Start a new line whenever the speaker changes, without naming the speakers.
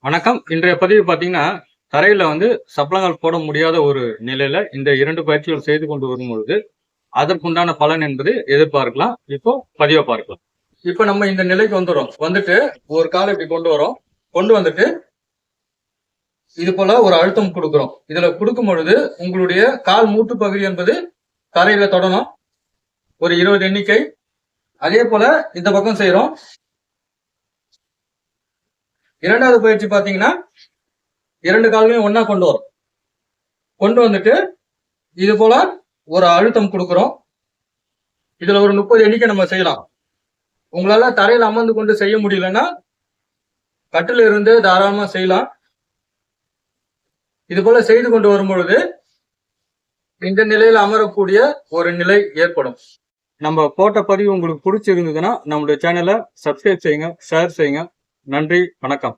வணக்கம். இன்றைய பதிவு பார்த்தீங்கன்னா, தரையில சப்பளங்கள் போட முடியாத ஒரு நிலையில இந்த 2 பயிற்சிகள் செய்து கொண்டு வரும்பொழுது, அதற்குண்டான பலன் என்பது எதிர்பார்க்கலாம். இப்போ பதிவ பார்க்கலாம். இப்ப நம்ம இந்த நிலைக்கு வந்துரும். வந்துட்டு ஒரு கால இப்படி கொண்டு வரோம். கொண்டு வந்துட்டு இது போல ஒரு அழுத்தம் குடுக்குறோம். இதுல குடுக்கும் பொழுது உங்களுடைய கால் மூட்டு பகுதி என்பது தரையில தொடணும். ஒரு 20 எண்ணிக்கை. அதே போல இந்த பக்கம் செய்றோம். இரண்டாவது பயிற்சி பாத்தீங்கன்னா 2 கால்களையும் ஒண்ணா கொண்டு வரும். கொண்டு வந்துட்டு இது போல ஒரு அழுத்தம் கொடுக்கிறோம். இதுல ஒரு 30 எண்ணிக்கை நம்ம செய்யலாம். உங்களால தரையில அமர்ந்து கொண்டு செய்ய முடியலன்னா கட்டில இருந்து தாராளமா செய்யலாம். இது போல செய்து கொண்டு வரும்பொழுது இந்த நிலையில அமரக்கூடிய ஒரு நிலை ஏற்படும். நம்ம போட்ட பதிவு உங்களுக்கு பிடிச்சிருந்ததுன்னா நம்மளுடைய சேனலை சப்ஸ்கிரைப் செய்யுங்க, ஷேர் செய்யுங்க. நன்றி, வணக்கம்.